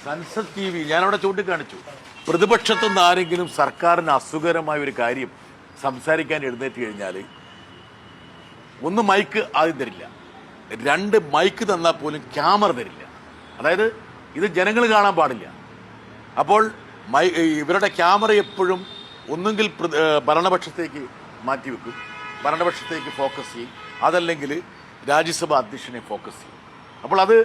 സൺസദ് TV ഞാനവിടെ ചൂണ്ടിക്കാണിച്ചു. പ്രതിപക്ഷത്തുനിന്ന് ആരെങ്കിലും സർക്കാരിന് അസുഖകരമായ ഒരു കാര്യം സംസാരിക്കാൻ എഴുന്നേറ്റ് കഴിഞ്ഞാൽ ഒന്ന് മൈക്ക് ആദ്യം തരില്ല, രണ്ട് മൈക്ക് തന്നാൽ പോലും ക്യാമറ തരില്ല. അതായത് ഇത് ജനങ്ങൾ കാണാൻ പാടില്ല. അപ്പോൾ ഇവരുടെ ക്യാമറ എപ്പോഴും ഒന്നുകിൽ ഭരണപക്ഷത്തേക്ക് മാറ്റിവെക്കും, ഭരണപക്ഷത്തേക്ക് ഫോക്കസ് ചെയ്യും, അതല്ലെങ്കിൽ രാജ്യസഭ അധ്യക്ഷനെ ഫോക്കസ് ചെയ്യും. അപ്പോൾ അത്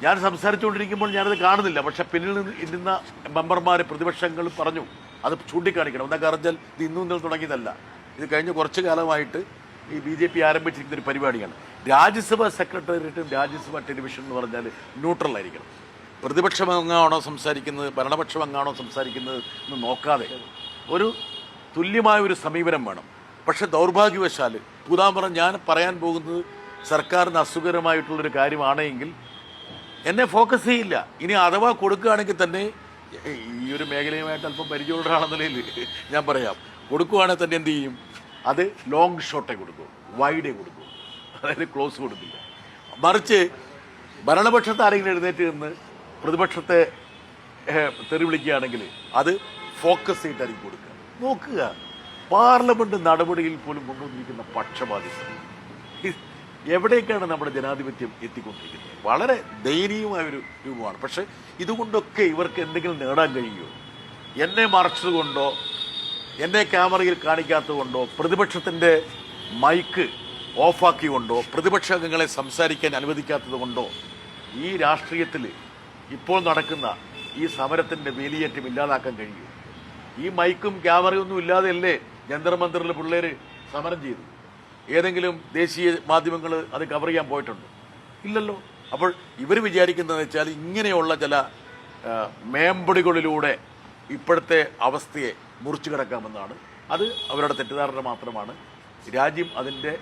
ഞാൻ സംസാരിച്ചുകൊണ്ടിരിക്കുമ്പോൾ ഞാനത് കാണുന്നില്ല. പക്ഷെ പിന്നിൽ ഇരുന്ന മെമ്പർമാർ പ്രതിപക്ഷങ്ങൾ പറഞ്ഞു അത് ചൂണ്ടിക്കാണിക്കണം. എന്നൊക്കെ അറിഞ്ഞാൽ ഇത് ഇന്നും ഇന്നലെ തുടങ്ങിയതല്ല, ഇത് കഴിഞ്ഞ കുറച്ചു കാലമായിട്ട് ഈ BJP ആരംഭിച്ചിരിക്കുന്ന ഒരു പരിപാടിയാണ്. രാജ്യസഭ സെക്രട്ടേറിയറ്റും രാജ്യസഭ ടെലിവിഷൻ എന്ന് പറഞ്ഞാൽ ന്യൂട്രൽ ആയിരിക്കണം. പ്രതിപക്ഷം എങ്ങാണോ സംസാരിക്കുന്നത്, ഭരണപക്ഷം എങ്ങാണോ സംസാരിക്കുന്നത് എന്ന് നോക്കാതെ ഒരു തുല്യമായ ഒരു സമീപനം വേണം. പക്ഷെ ദൗർഭാഗ്യവശാൽ ഉദാഹരണം ഞാൻ പറയാൻ പോകുന്നത് സർക്കാരിന് അസുഖകരമായിട്ടുള്ളൊരു കാര്യമാണെങ്കിൽ എന്നെ ഫോക്കസ് ചെയ്യില്ല. ഇനി അഥവാ കൊടുക്കുകയാണെങ്കിൽ തന്നെ ഈ ഒരു മേഖലയുമായിട്ട് അല്പം പരിചയമുള്ള ആളെന്ന നിലയിൽ ഞാൻ പറയാം, കൊടുക്കുകയാണെങ്കിൽ തന്നെ എന്ത് ചെയ്യും, അത് ലോങ് ഷോട്ടേ കൊടുക്കൂ, വൈഡേ കൊടുക്കൂ, അതായത് ക്ലോസ് കൊടുക്കില്ല. മറിച്ച് ഭരണപക്ഷത്ത് ആരെങ്കിലും എഴുന്നേറ്റ് നിന്ന് പ്രതിപക്ഷത്തെ തെറി വിളിക്കുകയാണെങ്കിൽ അത് ഫോക്കസ് ചെയ്തിട്ടായിരിക്കും കൊടുക്കുക. നോക്കുക, പാർലമെന്റ് നടപടിയിൽ പോലും കൊണ്ടുവന്നിരിക്കുന്ന പക്ഷപാതിത്വം എവിടേക്കാണ് നമ്മുടെ ജനാധിപത്യം എത്തിക്കൊണ്ടിരിക്കുന്നത്? വളരെ ദയനീയമായൊരു രൂപമാണ്. പക്ഷെ ഇതുകൊണ്ടൊക്കെ ഇവർക്ക് എന്തെങ്കിലും നേടാൻ കഴിയുമോ? എന്നെ മറച്ചതുകൊണ്ടോ, എന്നെ ക്യാമറയിൽ കാണിക്കാത്തതുകൊണ്ടോ, പ്രതിപക്ഷത്തിൻ്റെ മൈക്ക് ഓഫാക്കിക്കൊണ്ടോ, പ്രതിപക്ഷ അംഗങ്ങളെ സംസാരിക്കാൻ അനുവദിക്കാത്തത് കൊണ്ടോ ഈ രാഷ്ട്രീയത്തിൽ ഇപ്പോൾ നടക്കുന്ന ഈ സമരത്തിൻ്റെ വേലിയേറ്റം ഇല്ലാതാക്കാൻ കഴിയും? ഈ മൈക്കും ക്യാമറയും ഒന്നും ഇല്ലാതെയല്ലേ ജന്തർ മന്ദിറിൽ പിള്ളേർ സമരം ചെയ്തു? ഏതെങ്കിലും ദേശീയ മാധ്യമങ്ങൾ അത് കവർ ചെയ്യാൻ പോയിട്ടുണ്ടോ? ഇല്ലല്ലോ. അപ്പോൾ ഇവർ വിചാരിക്കുന്നതെന്ന് വെച്ചാൽ ഇങ്ങനെയുള്ള ചില മേമ്പടികളിലൂടെ ഇപ്പോഴത്തെ അവസ്ഥയെ മുറിച്ചു കിടക്കാമെന്നാണ്. അത് അവരുടെ തെറ്റിദ്ധാരണ മാത്രമാണ്. രാജ്യം അതിൻ്റെ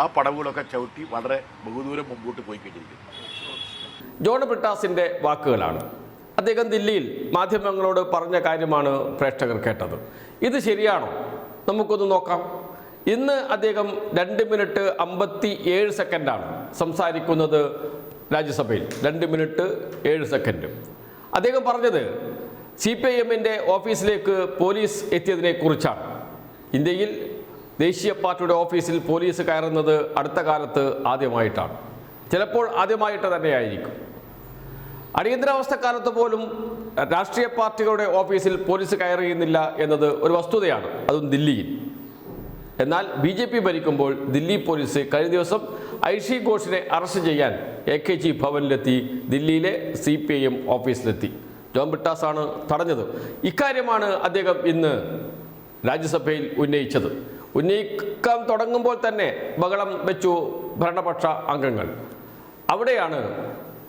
ആ പടവുകളൊക്കെ ചവിട്ടി വളരെ ബഹുദൂരം മുമ്പോട്ട് പോയി കഴിഞ്ഞിരിക്കുന്നു. ജോൺ ബ്രിട്ടാസിൻ്റെ വാക്കുകളാണ്. അദ്ദേഹം ദില്ലിയിൽ മാധ്യമങ്ങളോട് പറഞ്ഞ കാര്യമാണ് പ്രേക്ഷകർ കേട്ടത്. ഇത് ശരിയാണോ? നമുക്കൊന്ന് നോക്കാം. ഇന്ന് അദ്ദേഹം 2 മിനിറ്റ് 57 സെക്കൻഡാണ് സംസാരിക്കുന്നത് രാജ്യസഭയിൽ. 2 മിനിറ്റ് 7 സെക്കൻഡ്. അദ്ദേഹം പറഞ്ഞത് CPIMൻ്റെ ഓഫീസിലേക്ക് പോലീസ് എത്തിയതിനെക്കുറിച്ചാണ്. ഇന്ത്യയിൽ ദേശീയ പാർട്ടിയുടെ ഓഫീസിൽ പോലീസ് കയറുന്നത് അടുത്ത കാലത്ത് ആദ്യമായിട്ടാണ്. ചിലപ്പോൾ ആദ്യമായിട്ട് തന്നെയായിരിക്കും. അടിയന്തരാവസ്ഥക്കാലത്ത് പോലും രാഷ്ട്രീയ പാർട്ടികളുടെ ഓഫീസിൽ പോലീസ് കയറിയുന്നില്ല എന്നത് ഒരു വസ്തുതയാണ്, അതും ദില്ലിയിൽ. എന്നാൽ BJP ഭരിക്കുമ്പോൾ ദില്ലി പോലീസ് കഴിഞ്ഞ ദിവസം ഐഷി ഘോഷിനെ അറസ്റ്റ് ചെയ്യാൻ AKG ഭവനിലെത്തി, ദില്ലിയിലെ CPIM ഓഫീസിലെത്തി. ജോൺ ബ്രിട്ടാസാണ് തടഞ്ഞത്. ഇക്കാര്യമാണ് അദ്ദേഹം ഇന്ന് രാജ്യസഭയിൽ ഉന്നയിച്ചത്. ഉന്നയിക്കാൻ തുടങ്ങുമ്പോൾ തന്നെ ബഹളം വെച്ചു ഭരണപക്ഷ അംഗങ്ങൾ. അവിടെയാണ്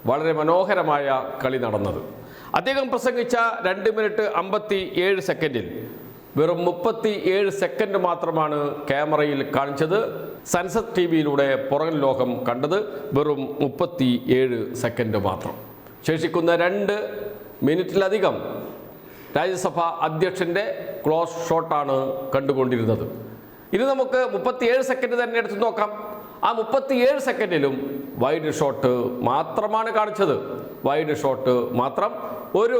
വളരെ മനോഹരമായ കളി നടന്നത്. അദ്ദേഹം പ്രസംഗിച്ച 2 മിനിറ്റ് 57 സെക്കൻഡിൽ വെറും 37 സെക്കൻഡ് മാത്രമാണ് ക്യാമറയിൽ കാണിച്ചത്. സൺസദ് TVയിലൂടെ പുറം ലോകം കണ്ടത് വെറും 37 സെക്കൻഡ് മാത്രം. ശേഷിക്കുന്ന 2 മിനിറ്റിലധികം രാജ്യസഭ അധ്യക്ഷൻ്റെ ക്ലോസ് ഷോട്ടാണ് കണ്ടുകൊണ്ടിരുന്നത്. ഇത് നമുക്ക് 37 സെക്കൻഡ് തന്നെ എടുത്ത് നോക്കാം. ആ 37 സെക്കൻഡിലും വൈഡ് ഷോട്ട് മാത്രമാണ് കാണിച്ചത്. വൈഡ് ഷോട്ട് മാത്രം, ഒരു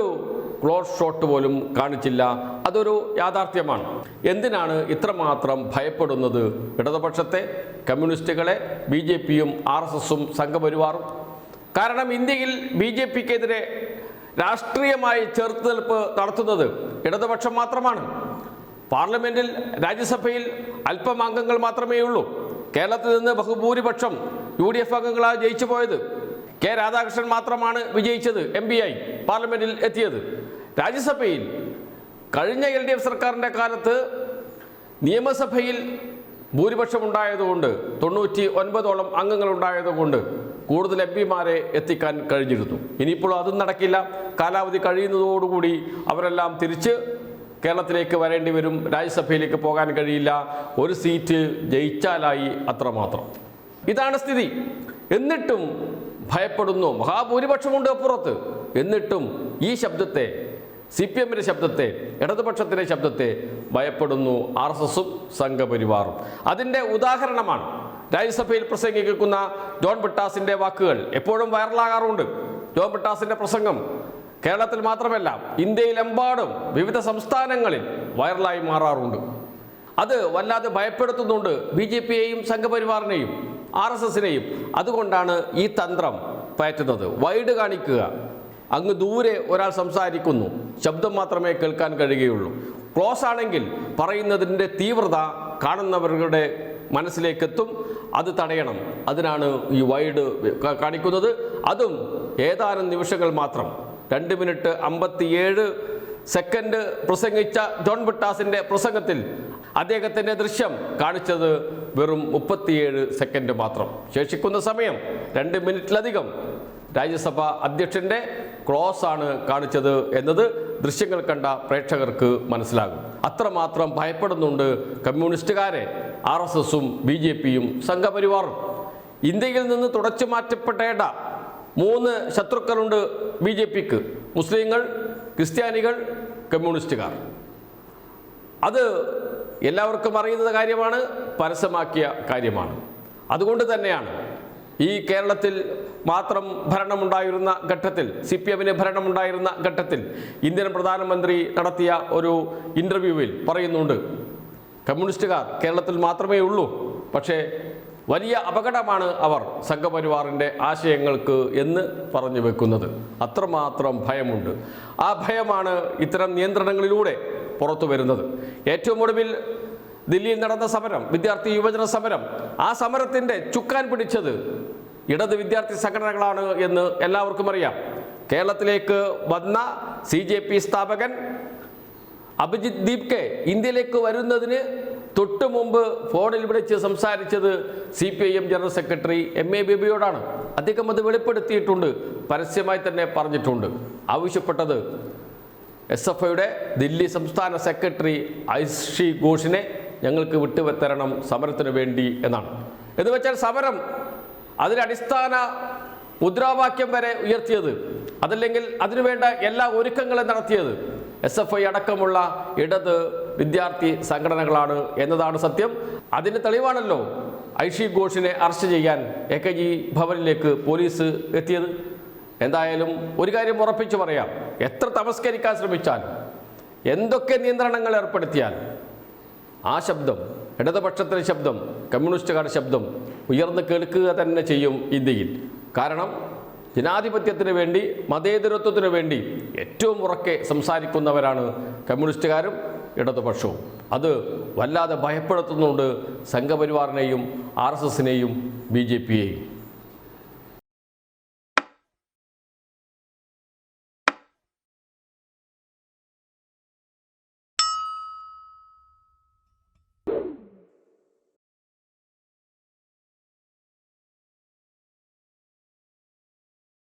ക്ലോസ് ഷോട്ട് പോലും കാണിച്ചില്ല. അതൊരു യാഥാർത്ഥ്യമാണ്. എന്തിനാണ് ഇത്രമാത്രം ഭയപ്പെടുന്നത് ഇടതുപക്ഷത്തെ, കമ്മ്യൂണിസ്റ്റുകളെ, BJPയും RSSും സംഘപരിവാറും? കാരണം ഇന്ത്യയിൽ BJPക്കെതിരെ രാഷ്ട്രീയമായി ചെറുത്തുനിൽപ്പ് നടത്തുന്നത് ഇടതുപക്ഷം മാത്രമാണ്. പാർലമെന്റിൽ, രാജ്യസഭയിൽ അല്പം അംഗങ്ങൾ മാത്രമേ ഉള്ളൂ. കേരളത്തിൽ നിന്ന് ബഹുഭൂരിപക്ഷം UDF അംഗങ്ങളാണ് ജയിച്ചു പോയത്. K. രാധാകൃഷ്ണൻ മാത്രമാണ് വിജയിച്ചത്, MP ആയി പാർലമെന്റിൽ എത്തിയത്. രാജ്യസഭയിൽ കഴിഞ്ഞ LDF സർക്കാരിൻ്റെ കാലത്ത് നിയമസഭയിൽ ഭൂരിപക്ഷം ഉണ്ടായതുകൊണ്ട്, 99ഓളം അംഗങ്ങൾ ഉണ്ടായതുകൊണ്ട് കൂടുതൽ MPമാരെ എത്തിക്കാൻ കഴിഞ്ഞിരുന്നു. ഇനിയിപ്പോൾ അതും നടക്കില്ല. കാലാവധി കഴിയുന്നതോടുകൂടി അവരെല്ലാം തിരിച്ച് കേരളത്തിലേക്ക് വരേണ്ടി വരും. രാജ്യസഭയിലേക്ക് പോകാൻ കഴിയില്ല. ഒരു സീറ്റ് ജയിച്ചാലായി, അത്രമാത്രം. ഇതാണ് സ്ഥിതി. എന്നിട്ടും ഭയപ്പെടുന്നു. മഹാഭൂരിപക്ഷമുണ്ട് അപ്പുറത്ത്. എന്നിട്ടും ഈ ശബ്ദത്തെ, CPMൻ്റെ ശബ്ദത്തെ, ഇടതുപക്ഷത്തിൻ്റെ ശബ്ദത്തെ ഭയപ്പെടുന്നു RSSും സംഘപരിവാറും. അതിൻ്റെ ഉദാഹരണമാണ് രാജ്യസഭയിൽ പ്രസംഗിക്കുന്ന ജോൺ ബ്രിട്ടാസിൻ്റെ വാക്കുകൾ. എപ്പോഴും വൈറലാകാറുണ്ട് ജോൺ ബ്രിട്ടാസിൻ്റെ പ്രസംഗം. കേരളത്തിൽ മാത്രമല്ല ഇന്ത്യയിലെമ്പാടും വിവിധ സംസ്ഥാനങ്ങളിൽ വൈറലായി മാറാറുണ്ട്. അത് വല്ലാതെ ഭയപ്പെടുത്തുന്നുണ്ട് BJP-യെയും സംഘപരിവാറിനെയും RSS-നെയും. അതുകൊണ്ടാണ് ഈ തന്ത്രം പയറ്റുന്നത്. വൈഡ് കാണിക്കുക, അങ്ങ് ദൂരെ ഒരാൾ സംസാരിക്കുന്നു, ശബ്ദം മാത്രമേ കേൾക്കാൻ കഴിയുകയുള്ളൂ. ക്ലോസ് ആണെങ്കിൽ പറയുന്നതിൻ്റെ തീവ്രത കാണുന്നവരുടെ മനസ്സിലേക്കെത്തും. അത് തടയണം. അതിനാണ് ഈ വൈഡ് കാണിക്കുന്നത്. അതും ഏതാനും നിമിഷങ്ങൾ മാത്രം. 2 മിനിറ്റ് 57 സെക്കൻഡ് പ്രസംഗിച്ച ജോൺ ബ്രിട്ടാസിൻ്റെ പ്രസംഗത്തിൽ അദ്ദേഹത്തിൻ്റെ ദൃശ്യം കാണിച്ചത് വെറും 37 സെക്കൻഡ് മാത്രം. ശേഷിക്കുന്ന സമയം 2 മിനിറ്റിലധികം രാജ്യസഭാ അധ്യക്ഷൻ്റെ ക്ലോസ് ആണ് കാണിച്ചത് എന്നത് ദൃശ്യങ്ങൾ കണ്ട പ്രേക്ഷകർക്ക് മനസ്സിലാകും. അത്രമാത്രം ഭയപ്പെടുന്നുണ്ട് കമ്മ്യൂണിസ്റ്റുകാരെ RSS-ഉം BJP-യും സംഘപരിവാറും. ഇന്ത്യയിൽ നിന്ന് തുടച്ചു മാറ്റപ്പെടേണ്ട 3 ശത്രുക്കളുണ്ട് BJP-ക്ക്: മുസ്ലിങ്ങൾ, ക്രിസ്ത്യാനികൾ, കമ്മ്യൂണിസ്റ്റുകാർ. അത് എല്ലാവർക്കും അറിയുന്ന കാര്യമാണ്, പരസ്യമാക്കിയ കാര്യമാണ്. അതുകൊണ്ട് തന്നെയാണ് ഈ കേരളത്തിൽ മാത്രം ഭരണമുണ്ടായിരുന്ന ഘട്ടത്തിൽ, CPM-ന് ഭരണമുണ്ടായിരുന്ന ഘട്ടത്തിൽ ഇന്ത്യൻ പ്രധാനമന്ത്രി നടത്തിയ ഒരു ഇൻ്റർവ്യൂവിൽ പറയുന്നുണ്ട്, കമ്മ്യൂണിസ്റ്റുകാർ കേരളത്തിൽ മാത്രമേ ഉള്ളൂ, പക്ഷേ വലിയ അപകടമാണ് അവർ സംഘപരിവാറിൻ്റെ ആശയങ്ങൾക്ക് എന്ന് പറഞ്ഞു വെക്കുന്നത്. അത്രമാത്രം ഭയമുണ്ട്. ആ ഭയമാണ് ഇത്തരം നിയന്ത്രണങ്ങളിലൂടെ പുറത്തു വരുന്നത്. ഏറ്റവും ഒടുവിൽ ദില്ലിയിൽ നടന്ന സമരം, വിദ്യാർത്ഥി യുവജന സമരം, ആ സമരത്തിൻ്റെ ചുക്കാൻ പിടിച്ചത് ഇടത് വിദ്യാർത്ഥി സംഘടനകളാണ് എന്ന് എല്ലാവർക്കും അറിയാം. കേരളത്തിലേക്ക് വന്ന CJP സ്ഥാപകൻ അഭിജിത് ദീപ്കെ ഇന്ത്യയിലേക്ക് വരുന്നതിന് തൊട്ടു മുമ്പ് ഫോണിൽ വിളിച്ച് സംസാരിച്ചത് CPIM ജനറൽ സെക്രട്ടറി MA ബേബിയോടാണ്. അദ്ദേഹം അത് വെളിപ്പെടുത്തിയിട്ടുണ്ട്, പരസ്യമായി തന്നെ പറഞ്ഞിട്ടുണ്ട്. ആവശ്യപ്പെട്ടത് SFIയുടെ ദില്ലി സംസ്ഥാന സെക്രട്ടറി ഐഷി ഘോഷിനെ ഞങ്ങൾക്ക് വിട്ടുതരണം സമരത്തിന് വേണ്ടി എന്നാണ്. എന്ന് വെച്ചാൽ സമരം അതിൻ്റെ അടിസ്ഥാന മുദ്രാവാക്യം വരെ ഉയർത്തിയത്, അതല്ലെങ്കിൽ അതിനുവേണ്ട എല്ലാ ഒരുക്കങ്ങളും നടത്തിയത് SFI അടക്കമുള്ള ഇടത് വിദ്യാർത്ഥി സംഘടനകളാണ് എന്നതാണ് സത്യം. അതിന് തെളിവാണല്ലോ ഐഷി ഘോഷിനെ അറസ്റ്റ് ചെയ്യാൻ AKG ഭവനിലേക്ക് പോലീസ് എത്തിയത്. എന്തായാലും ഒരു കാര്യം ഉറപ്പിച്ചു പറയാം, എത്ര തമസ്കരിക്കാൻ ശ്രമിച്ചാൽ, എന്തൊക്കെ നിയന്ത്രണങ്ങൾ ഏർപ്പെടുത്തിയാൽ, ആ ശബ്ദം, ഇടതുപക്ഷത്തിൻ്റെ ശബ്ദം, കമ്മ്യൂണിസ്റ്റുകാരുടെ ശബ്ദം ഉയർന്നു കേൾക്കുക തന്നെ ചെയ്യും ഇന്ത്യയിൽ. കാരണം ജനാധിപത്യത്തിന് വേണ്ടി, മതേതരത്വത്തിന് വേണ്ടി ഏറ്റവും ഉറക്കെ സംസാരിക്കുന്നവരാണ് കമ്മ്യൂണിസ്റ്റുകാരും ഇടതുപക്ഷവും. അത് വല്ലാതെ ഭയപ്പെടുത്തുന്നുണ്ട് സംഘപരിവാറിനെയും RSS-നെയും BJP-യെയും.